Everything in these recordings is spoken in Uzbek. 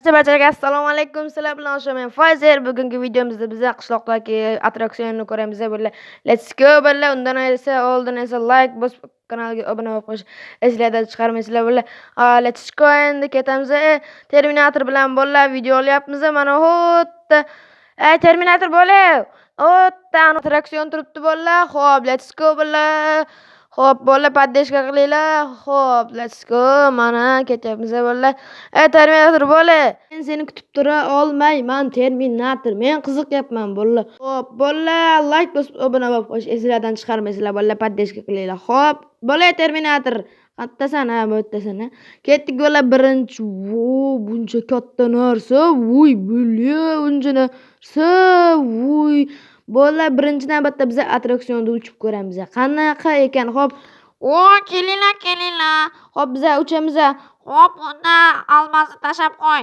Barchaga assalomu alaykum. Sizlar bilan men Fayzer. Bugungi videomizda biz qishloqdagi attraksionni ko'ramiz. Let's go billa. Undan oldin esa like bosib kanalga obuna bo'lib qo'yish esingizdan chiqarmaysizlar billa. Let's go endi ketamiz. Terminator bilan billa video olyapmiz. Mana hotda Terminator bo'la. Hotda attraksion turibdi billa. Xo'p, let's go billa. Xo'p, bola paddeshka qilinglar. Xo'p, let's go. Mana ketyapmiz bola. Terminator bola. Men seni kutib tura olmayman, Terminator. Men qiziqyapman bola. Xo'p, bola like bosib obuna bo'lib qo'yish esingizdan chiqarmaysizlar bola, paddeshka qilinglar. Xo'p, bola Terminator. Qattasan ha, bo'tasan ha. Ketdik bola birinchi. Buncha katta narsa. Voy, bola, buncha narsa. Voy. Bola birinchi navbatda biz attraksionda uchib ko'ramiz. Qanaqa ekan? Xo'p. Kelinglar. Xo'p, biz uchamiz. Xo'p, unda almasni tashab qo'y.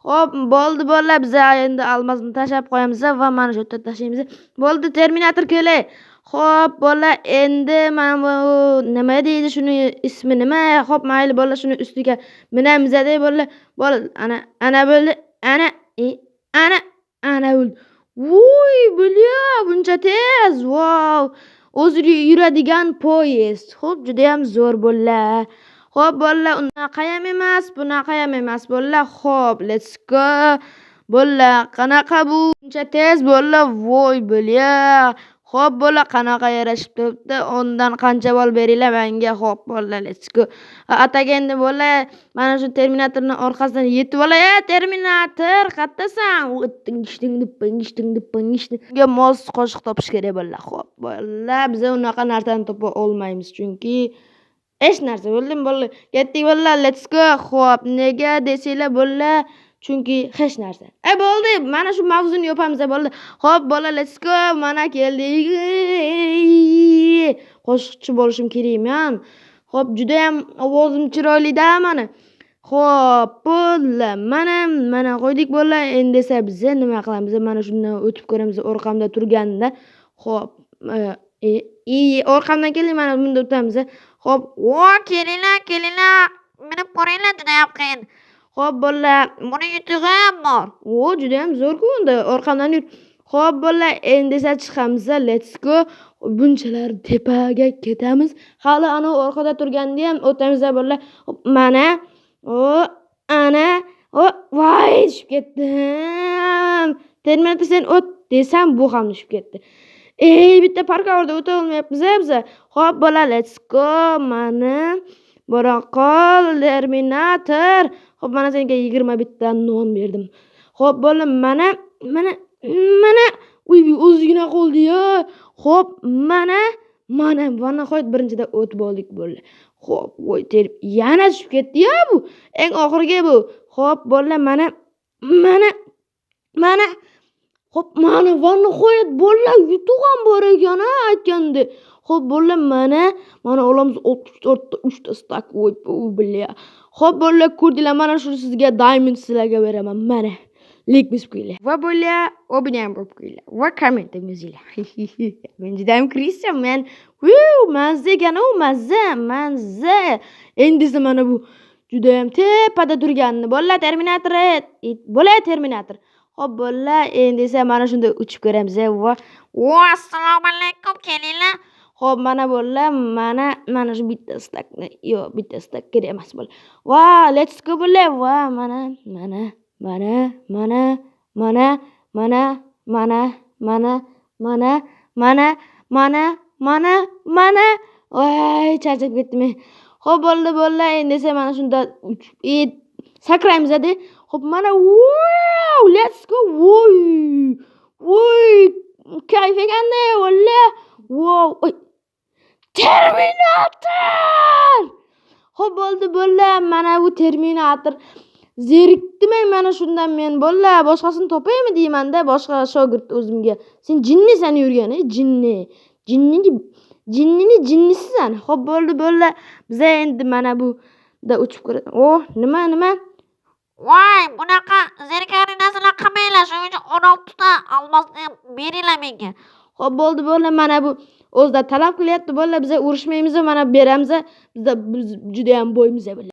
Xo'p, bo'ldi bola, biz endi almasni tashab qo'yamiz va mana shu yerda tashlaymiz. Bo'ldi, Terminator kelay. Xo'p, bola, endi mana bu nima deydi, shuni ismi nima? Xo'p, mayli bola, shuni ustiga minamiz deb bola. Bola, ana bo'ldi. Ana bo'ldi. Voy, bola, buncha tez. Wow! O'zi yuradigan poyezd. Xo'p, juda ham zo'r bola. Xo'p, bola, unaqa ham emas, bunaqa ham emas bola. Xo'p, let's go. Bola, qanaqa bu? Buncha tez bola. Voy, bola. Xo'p, bola, qanaqa yarashib turibdi? Undan qancha bol beringlar menga. Xo'p, bola, let's go. Ataga endi bola, mana shu Terminatorning orqasidan yetib bola. Terminator, qattasan? Bunga mos qo'shiq topish kerak bola. Xo'p, bola, biz unaqa narsani topa olmaymiz, chunki hech narsa bo'ldim bola. Ketdik bola, let's go. Xo'p, nega desanglar bola? Chunki hech narsa. Bo'ldi, mana shu mavzuni yopamiz bola. Xo'p, bola, let's go. Mana keldik. Qo'shiqchi bo'lishim kerakman. Xo'p, juda ham ovozim chiroyli-da mana. Xo'p, bola, mana qo'ydik bola. Endi esa biz nima qilamiz? Mana shundan o'tib ko'ramiz orqamda turganda. Xo'p, orqamdan keling, mana bunda o'tamiz. Xo'p, Kelinglar. Minib ko'ringlar, juda ham qiyin. Xo'p, bola, Buni yutug'i ham bor. juda ham zo'r-ku unda. Orqamdan yur. Xo'p, bola, endi esa chiqamiz. Let's go. Bunchalar tepaga ketamiz. Hali ana orqada turganda ham o'tamiz bola. Mana. Ana. Voy, tushib ketdim. Terminator sen o't desam, bu ham tushib ketdi. Bitta parkourda o'ta olmayapmiz biz. Xo'p, bola, let's go. Mana bora qol, Terminator. Xo'p, mana senga 20 bitta non berdim. Xo'p, bola, mana. Uy, o'zigina qoldi-ya. Xo'p, mana nihoyat birinchida o'tib oldik bola. Xo'p, voy, yana tushib ketdi-ya bu. Eng oxirgi bu. Xo'p, bola, mana. Xo'p, mana nihoyat bola yutuq ham bor ekan, aytganda. Xo'p, bola, mana olamiz 64 ta 3 ta stak. Voy, bola. Xo'p, bola, ko'rdinglar, mana shu sizga diamond sizlarga beraman. Mana. Like bosib qo'yinglar. Va bola, obuna ham bo'lib qo'yinglar. Va komment yozinglar. Men juda ham kirishman. Mazza ekan, mazza. Endi esa mana bu juda ham tepada turganini. Bola, Terminator. Bola, Terminator. Xo'p, bola, endi esa mana shunda uchib ko'ramiz. Assalomu alaykum, kelinglar. Xo'p, mana bola, mana shu bitta stakni. Yo'q, bitta stak kerak emas bola. Let's go bola. Mana. Voy, charchab ketdim. Xo'p, bo'ldi bola, endi esa mana shunda sakraymiz edi. Xo'p, mana let's go. Voy, kayf ekanda bola. Wow, Terminator! Xo'p, bo'ldi bola, mana bu Terminator. Zerikdim mana shundan men bola, boshqasini topaymi deyman-da, boshqa shogird o'zimga. Sen jinnisan yurgani, jinni. Jinnisisan. Xo'p, bo'ldi bola, biz endi mana bu da uchib ko'ramiz. Nima? Voy, bunaqa zerikari narsalar qilmanglar. Shuning uchun 16 ta almasni beringlar menga. Xo'p, bo'ldi bola, mana bu o'zida talab qilyapti. Bolalar biz urushmaymiz, mana beramiz. Biz juda ham boymiz bular.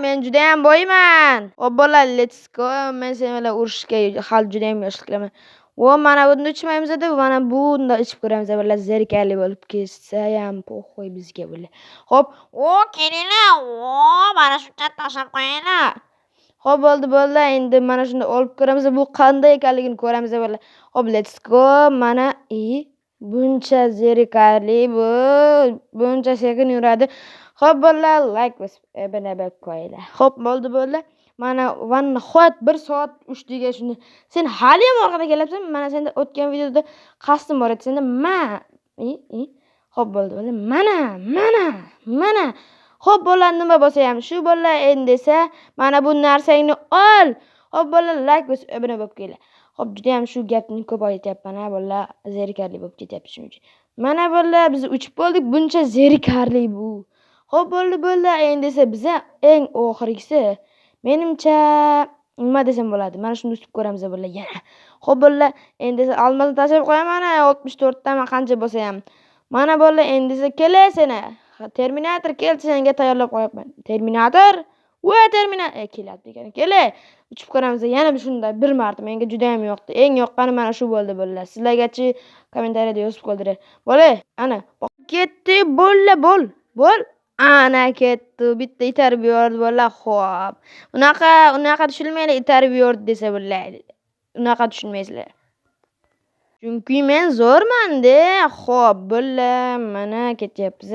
Men juda ham boyman. Xo'p bolalar, let's go. Men sen bilan urushga hali juda ham yoshlik qilaman. Mana bunda ichmaymiz edi, mana bunda ichib ko'ramiz bular. Zerikarli bo'lib ketsa ham po'xoy bizga bular. Xo'p, Kelinglar. Mana shuncha tashlab qo'yinglar. xo'p bo'ldi bolalar, endi mana shunda olib ko'ramiz. Bu qanday ekanligini ko'ramiz bolalar. Xo'p, let's go. Mana buncha zerikarli bu, buncha sekin yuradi. Xo'p bolalar, like bosib, obuna bo'lib qo'yinglar. Xo'p bo'ldi bolalar. Mana vanna xo'p 1 soat ustiga shuni. Sen hali ham orqada kelyapsan. Mana senda o'tgan videoda qasdim bor edi. Senda xo'p bo'ldi bolalar. Mana. Xo'p bolalar, nima bo'lsa ham shu bolalar, endi esa mana bu narsangni ol. Xo'p bolalar, like bosib, obuna bo'lib kelinglar. Xo'p, juda ham shu gapni ko'p aytyapman, bolalar, zerikarli bo'lib ketyapti shuning uchun. Mana bolalar, biz uchib bo'ldik, buncha zerikarli bu. Xo'p bo'ldi bolalar, endi esa biza eng oxirgisi menimcha nima desam bo'ladi? Mana shuni ustib ko'ramiz bolalar yana. Xo'p bolalar, endi esa almasni tashlab qo'yaman, 64 tami qancha bo'lsa ham. Mana bolalar, endi esa kelasena. Terminator kelsa senga tayyorlab qo'yapman. Terminator kelyapti ekan. Kela. Uchib ko'ramiz yana shunday bir marta. Menga juda ham yoqdi. Eng yoqqani mana shu bo'ldi bolalar. Sizlargachi kommentariyada yozib qoldiring. Bola, ana ketdi bolalar, bol. Ana ketdi. Bitta itarib yubordi bolalar. Xo'p. Unaqa tushunmaylar, itarib yubordi desa bolalar. Unaqa tushunmaysizlar. Chunki men zo'rman-da. Xo'p, bolalar, mana ketyapmiz.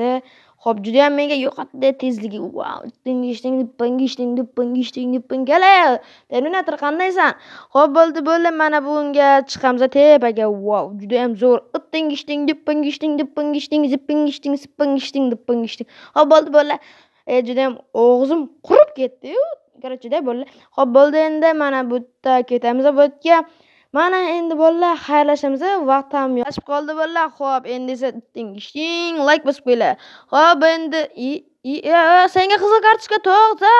Xo'p, juda ham menga yo'qotdi tezligi. Wow, ding. Kela. Terminator qandaysan? Xo'p, bo'ldi bolalar, mana bunga chiqamiz tepaga. Wow, juda ham zo'r. Zippingishting. Xo'p, bo'ldi bolalar. Juda ham og'zim qurib ketdi-yu. Qarachida bolalar. Xo'p, bo'ldi endi mana bu yerda ketamiz bu yerga. Mana endi bolalar xayrlashamiz. Vaqt ham yoshib qoldi bolalar. Xo'p, endi esa tingishting, like bosib qo'yinglar. Xo'p, endi senga qizil kartochka to'xta.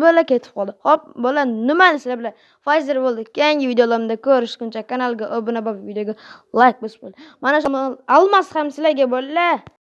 Bola ketib qoldi. Xo'p, bola nima desizlar bilan? Pfizer bo'ldi. Keyingi videolarimda ko'rishguncha kanalga obuna bo'lib, videoga like bosib qo'ying. Mana shu almas ham sizlarga bolalar.